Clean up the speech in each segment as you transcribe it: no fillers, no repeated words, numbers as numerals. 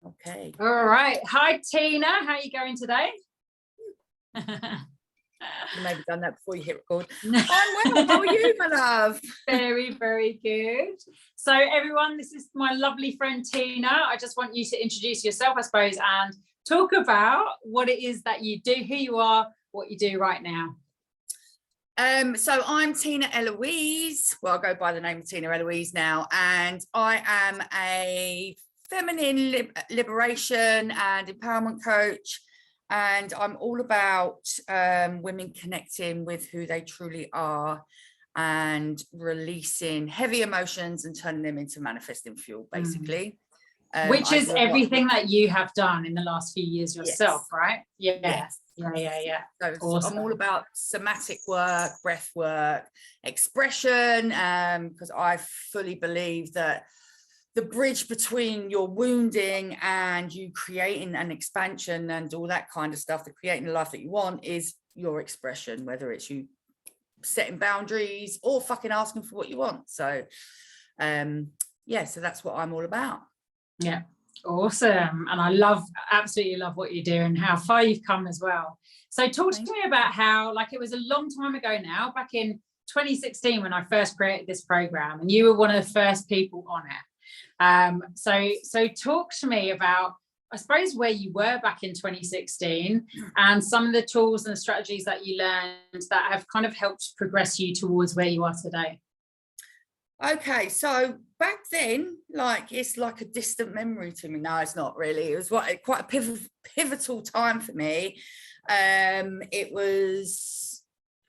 Okay. All right. Hi, Tina. How are you going today? You maybe done that before you hit record. I'm well. How are you, my love? Very, very good. So, everyone, this is my lovely friend Tina. I just want you to introduce yourself, I suppose, and talk about what it is that you do, who you are, what you do right now. So I'm Tina Eloise. Well, I go by the name of Tina Eloise now, and I am a feminine liberation and empowerment coach, and I'm all about women connecting with who they truly are and releasing heavy emotions and turning them into manifesting fuel, basically. Which is everything that you have done in the last few years yourself, yes. right? Yes. Yeah. So awesome. I'm all about somatic work, breath work, expression, because I fully believe that the bridge between your wounding and you creating an expansion and all that kind of stuff, the creating the life that you want, is your expression, whether it's you setting boundaries or fucking asking for what you want. So yeah, so that's what I'm all about. Yeah, awesome. And I absolutely love what you do and how far you've come as well. So talk to me about how, like, it was a long time ago now, back in 2016 when I first created this program, and you were one of the first people on it. So talk to me about, I suppose, where you were back in 2016 and some of the tools and strategies that you learned that have kind of helped progress you towards where you are today. Okay, so back then, like, it's like a distant memory to me. No, it's not really. It was quite a pivotal time for me. It was,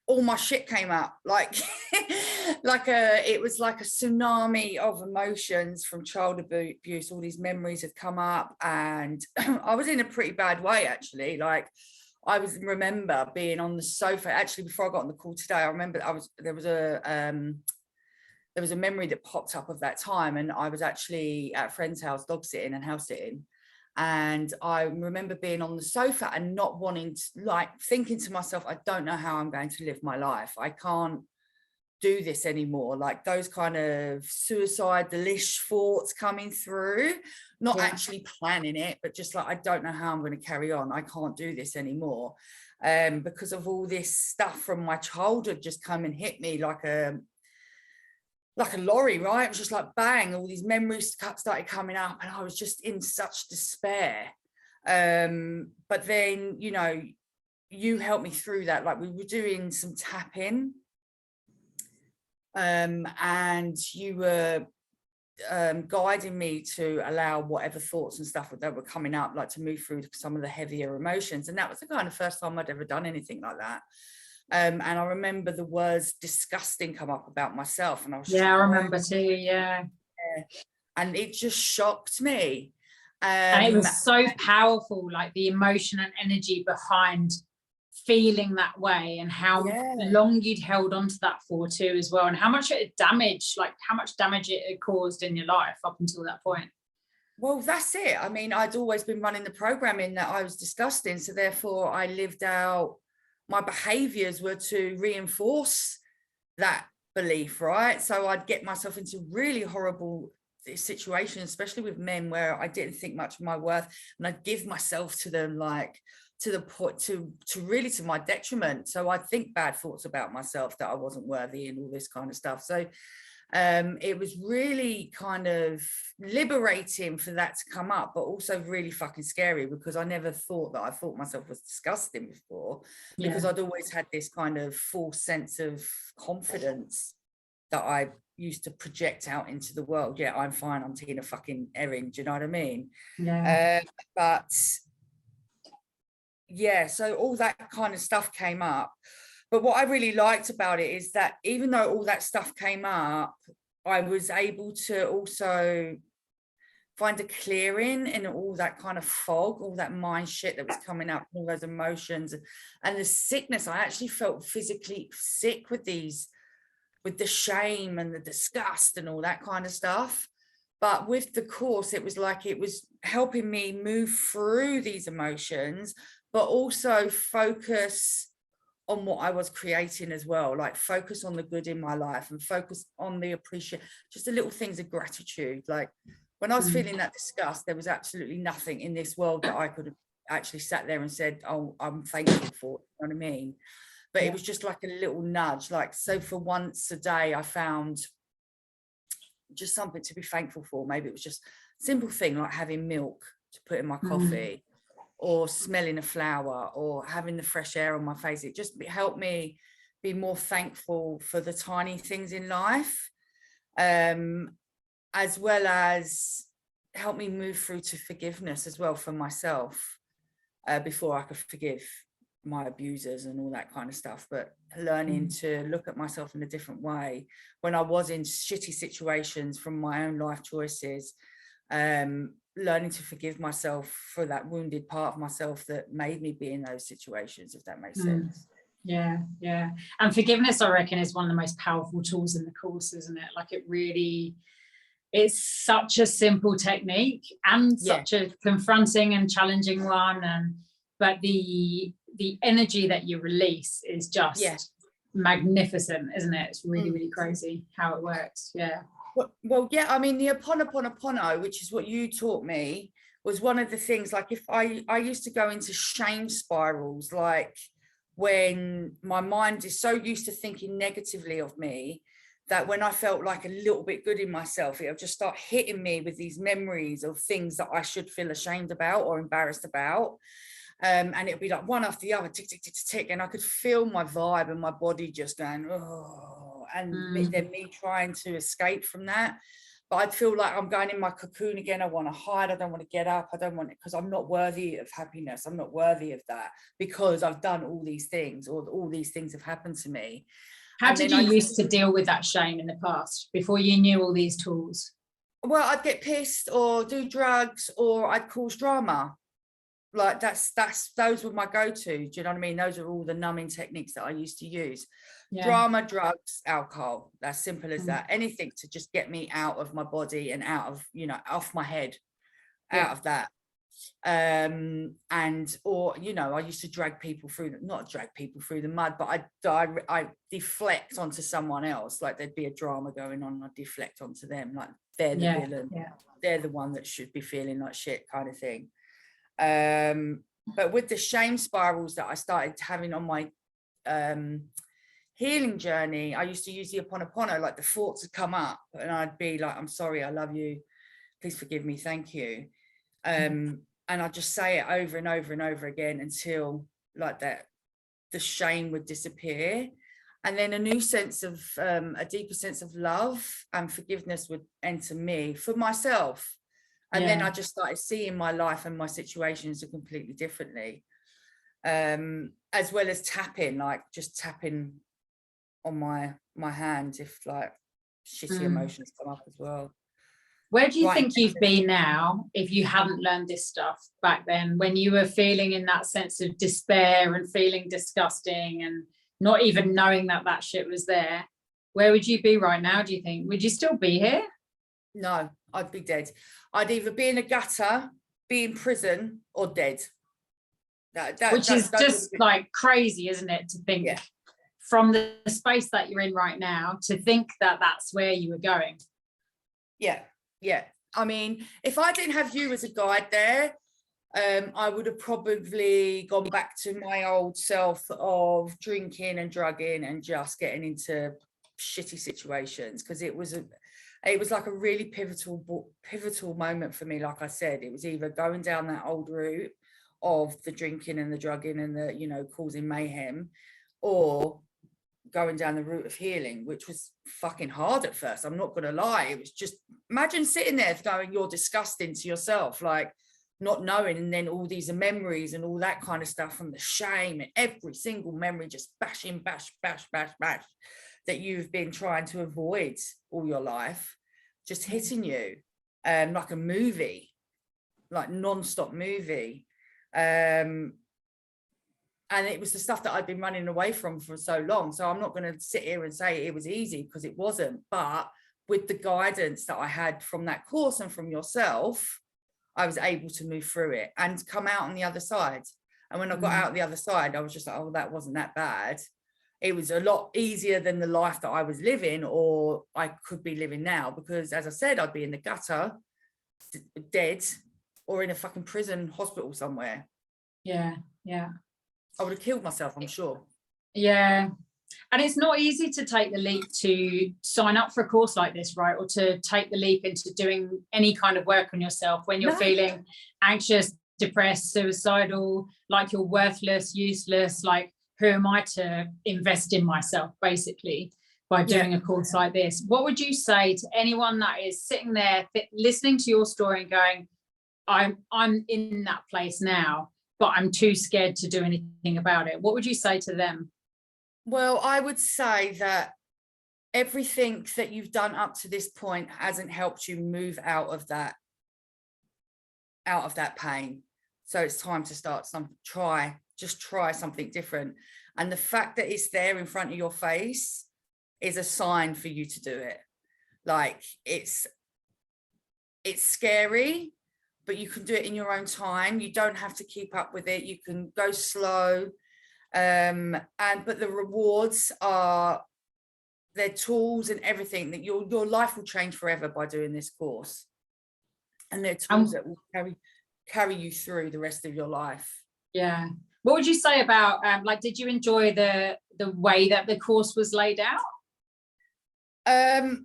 all my shit came up, like it was like a tsunami of emotions from child abuse. All these memories had come up, and I was in a pretty bad way, actually. Like, I remember being on the sofa. Actually, before I got on the call today, I remember there was a memory that popped up of that time, and I was actually at a friend's house dog sitting and house sitting, and I remember being on the sofa and not wanting to, like, thinking to myself, I don't know how I'm going to live my life. I can't do this anymore. Like, those kind of suicide delish thoughts coming through, not actually planning it, but just like, I don't know how I'm going to carry on. I can't do this anymore, because of all this stuff from my childhood just come and hit me like a lorry, right? It was just like bang, all these memories started coming up, and I was just in such despair. But then, you know, you helped me through that. Like, we were doing some tapping, and you were guiding me to allow whatever thoughts and stuff that were coming up, like, to move through some of the heavier emotions. And that was the kind of first time I'd ever done anything like that. And I remember the words disgusting come up about myself, and I was I remember too. Yeah, and it just shocked me, and it was so powerful, like the emotion and energy behind feeling that way, and how long you'd held on to that for too as well, and how much it damaged, like how much damage it had caused in your life up until that point. Well, that's it. I mean, I'd always been running the programming that I was disgusting, so therefore I lived out, my behaviors were to reinforce that belief, right? So I'd get myself into really horrible situations, especially with men, where I didn't think much of my worth, and I'd give myself to them, like, to the point to really to my detriment. So I'd think bad thoughts about myself, that I wasn't worthy and all this kind of stuff. So it was really kind of liberating for that to come up, but also really fucking scary, because I never thought that I thought myself was disgusting before, because I'd always had this kind of false sense of confidence that I used to project out into the world. Yeah, I'm fine, I'm Tina fucking Erin, do you know what I mean? But yeah, so all that kind of stuff came up. But what I really liked about it is that even though all that stuff came up, I was able to also find a clearing in all that kind of fog, all that mind shit that was coming up, all those emotions and the sickness. I actually felt physically sick with the shame and the disgust and all that kind of stuff. But with the course, it was like it was helping me move through these emotions, but also focus on what I was creating as well, like focus on the good in my life and focus on the appreciation, just the little things of gratitude. Like, When I was feeling that disgust, there was absolutely nothing in this world that I could have actually sat there and said, oh, I'm thankful for, you know what I mean? But it was just like a little nudge. Like, so for once a day, I found just something to be thankful for. Maybe it was just a simple thing like having milk to put in my coffee, or smelling a flower, or having the fresh air on my face. It just helped me be more thankful for the tiny things in life, as well as help me move through to forgiveness as well for myself, before I could forgive my abusers and all that kind of stuff. But learning to look at myself in a different way when I was in shitty situations from my own life choices, learning to forgive myself for that wounded part of myself that made me be in those situations, if that makes sense. Yeah, yeah. And forgiveness, I reckon, is one of the most powerful tools in the course, isn't it? Like, it really, it's such a simple technique and such a confronting and challenging one, and but the energy that you release is just magnificent, isn't it? It's really, really crazy how it works. Yeah. Well, yeah, I mean, the Ho'oponopono, which is what you taught me, was one of the things. Like, if I used to go into shame spirals, like when my mind is so used to thinking negatively of me, that when I felt like a little bit good in myself, it would just start hitting me with these memories of things that I should feel ashamed about or embarrassed about. And it'd be like one after the other, tick, tick, tick, tick. And I could feel my vibe and my body just going, oh, and then me trying to escape from that. But I'd feel like I'm going in my cocoon again. I want to hide. I don't want to get up. I don't want it, because I'm not worthy of happiness. I'm not worthy of that, because I've done all these things, or all these things have happened to me. How did you used to deal with that shame in the past before you knew all these tools? Well, I'd get pissed or do drugs, or I'd cause drama. Like, those were my go-to. Do you know what I mean? Those are all the numbing techniques that I used to use. Drama, drugs, alcohol. That's simple as that. Anything to just get me out of my body and out of, off my head, out of that. Or I used to drag people through, not drag people through the mud, but I deflect onto someone else. Like, there'd be a drama going on, I'd deflect onto them, like they're the villain, they're the one that should be feeling like shit, kind of thing. But with the shame spirals that I started having on my healing journey, I used to use the Ho'oponopono. Like, the thoughts would come up and I'd be like, I'm sorry, I love you, please forgive me, thank you. And I'd just say it over and over and over again until, like, that the shame would disappear, and then a new sense of a deeper sense of love and forgiveness would enter me for myself. And then I just started seeing my life and my situations completely differently, as well as tapping, like just tapping on my hand if like shitty emotions come up as well. Where do you think you've been now if you hadn't learned this stuff back then, when you were feeling in that sense of despair and feeling disgusting and not even knowing that that shit was there? Where would you be right now, do you think? Would you still be here? No, I'd be dead. I'd either be in a gutter, be in prison, or dead. Which is just like crazy, isn't it, to think from the space that you're in right now, to think that that's where you were going. Yeah. I mean, if I didn't have you as a guide there, I would have probably gone back to my old self of drinking and drugging and just getting into shitty situations, because it was like a really pivotal moment for me. Like I said, it was either going down that old route of the drinking and the drugging and the causing mayhem, or going down the route of healing, which was fucking hard at first. I'm not gonna lie. It was just, imagine sitting there going, you're disgusting to yourself, like not knowing, and then all these memories and all that kind of stuff from the shame, and every single memory just bashing, bash, that you've been trying to avoid all your life, just hitting you like a movie, like non-stop movie. And it was the stuff that I'd been running away from for so long. So I'm not going to sit here and say it was easy, because it wasn't. But with the guidance that I had from that course and from yourself, I was able to move through it and come out on the other side. And when I got out the other side, I was just like, oh, that wasn't that bad. It was a lot easier than the life that I was living, or I could be living now, because as I said, I'd be in the gutter, dead or in a fucking prison hospital somewhere. Yeah, yeah. I would have killed myself, I'm sure. Yeah. And it's not easy to take the leap to sign up for a course like this, right? Or to take the leap into doing any kind of work on yourself when you're feeling anxious, depressed, suicidal, like you're worthless, useless, like who am I to invest in myself, basically, by doing a course like this? What would you say to anyone that is sitting there listening to your story and going, I'm in that place now, but I'm too scared to do anything about it? What would you say to them? Well, I would say that everything that you've done up to this point hasn't helped you move out of that pain. So it's time to start just try something different. And the fact that it's there in front of your face is a sign for you to do it. Like it's scary, but you can do it in your own time. You don't have to keep up with it. You can go slow. But the rewards are their tools and everything, that your life will change forever by doing this course. And they're tools that will carry you through the rest of your life. Yeah. What would you say about like, did you enjoy the way that the course was laid out?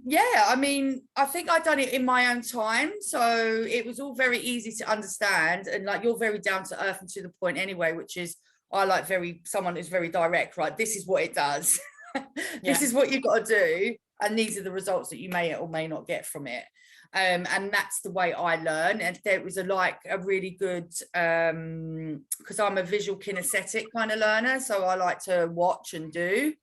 Yeah, I mean, I think I'd done it in my own time, so it was all very easy to understand, and like you're very down to earth and to the point anyway, which is I like someone who's very direct, right? This is what it does. This is what you've got to do, and these are the results that you may or may not get from it. And that's the way I learn. And there was a really good because I'm a visual kinesthetic kind of learner, so I like to watch and do.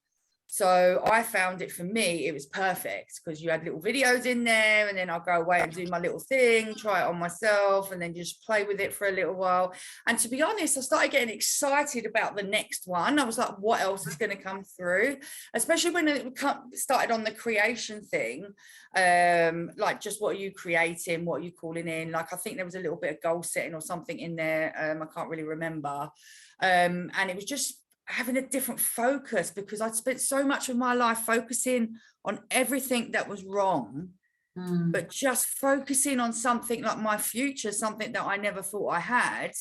So I found it, for me, it was perfect because you had little videos in there, and then I'll go away and do my little thing, try it on myself, and then just play with it for a little while. And to be honest, I started getting excited about the next one. I was like, what else is going to come through? Especially when it started on the creation thing. Like, just what are you creating? What are you calling in? Like, I think there was a little bit of goal setting or something in there. I can't really remember. And it was just having a different focus, because I'd spent so much of my life focusing on everything that was wrong, but just focusing on something like my future, something that I never thought I had,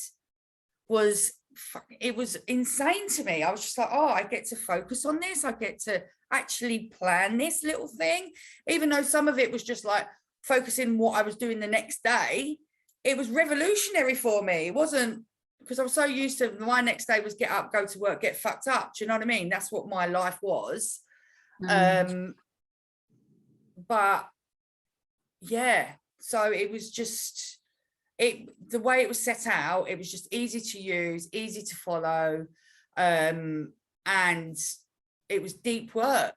it was insane to me. I was just like, oh, I get to focus on this. I get to actually plan this little thing, even though some of it was just like focusing what I was doing the next day. It was revolutionary for me. It wasn't, because I was so used to my next day was get up, go to work, get fucked up. Do you know what I mean? That's what my life was. But yeah, so it was just, the way it was set out, it was just easy to use, easy to follow. And it was deep work.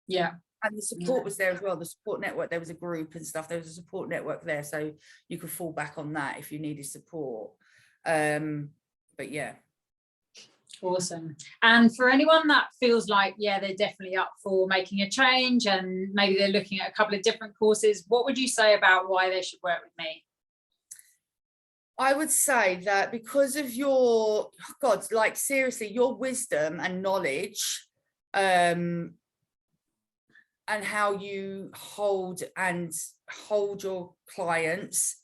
Yeah. And the support was there as well. The support network, there was a group and stuff. There was a support network there, so you could fall back on that if you needed support. But yeah. Awesome. And for anyone that feels like, yeah, they're definitely up for making a change, and maybe they're looking at a couple of different courses, what would you say about why they should work with me? I would say that because of your, God, like seriously, your wisdom and knowledge, and how you hold your clients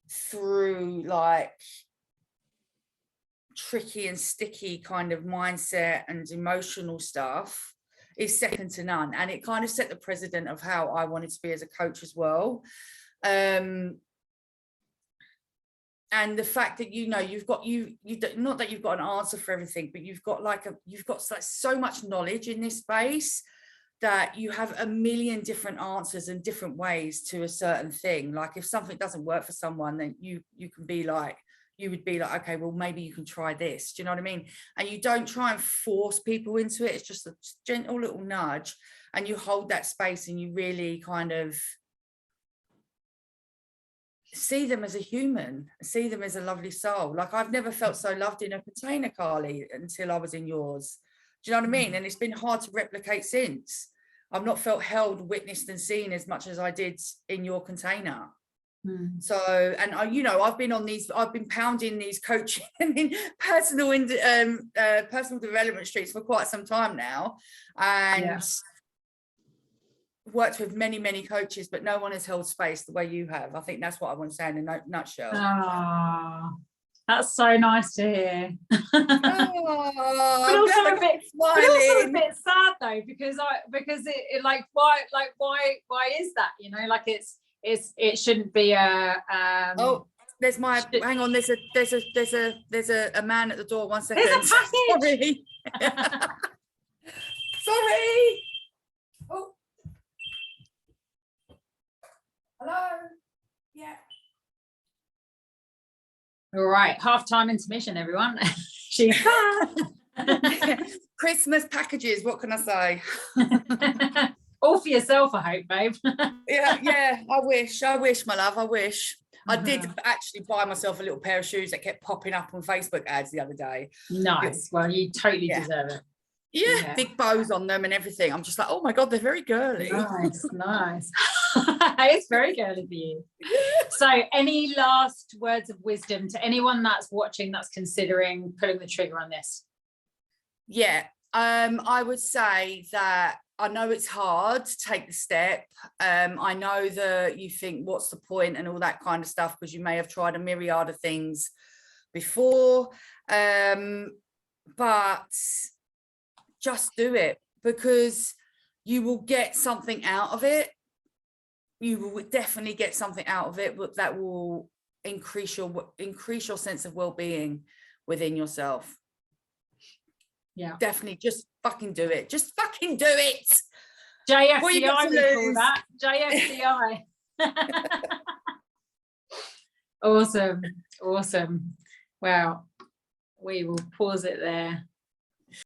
through like tricky and sticky kind of mindset and emotional stuff, is second to none. And it kind of set the precedent of how I wanted to be as a coach as well. And the fact that, you know, you've got not that you've got an answer for everything, but you've got like so much knowledge in this space that you have a million different answers and different ways to a certain thing. Like if something doesn't work for someone, then you would be like, okay, well, maybe you can try this. Do you know what I mean? And you don't try and force people into it. It's just a gentle little nudge, and you hold that space, and you really kind of see them as a human, see them as a lovely soul. Like I've never felt so loved in a container, Carly, until I was in yours. Do you know what I mean? And it's been hard to replicate since. I've not felt held, witnessed and seen as much as I did in your container. So, and I've been pounding these coaching and personal development streets for quite some time now. And worked with many coaches, but no one has held space the way you have. I think that's what I want to say in a nutshell. Oh, that's so nice to hear. Oh, but also a bit sad though, because it like why is that, you know, like it shouldn't be a oh, there's my hang on, there's a man at the door. 1 second. There's a package. Sorry. Sorry. Oh. Hello. Yeah. All right, halftime intermission, everyone. She's back. Christmas packages, what can I say? All for yourself, I hope, babe. yeah, I wish, my love, I wish. I did actually buy myself a little pair of shoes that kept popping up on Facebook ads the other day. Nice. Well, you totally deserve it. Yeah, big bows on them and everything. I'm just like, oh my God, they're very girly. Nice. It's very girly for you. So any last words of wisdom to anyone that's watching, that's considering pulling the trigger on this? Yeah, I would say that I know it's hard to take the step. I know that you think, what's the point and all that kind of stuff, because you may have tried a myriad of things before. But just do it, because you will get something out of it. You will definitely get something out of it, but that will increase your sense of well-being within yourself. Yeah, definitely. Just fucking do it. Just fucking do it. JFDI, we call that. JFDI. Awesome. Wow. We will pause it there.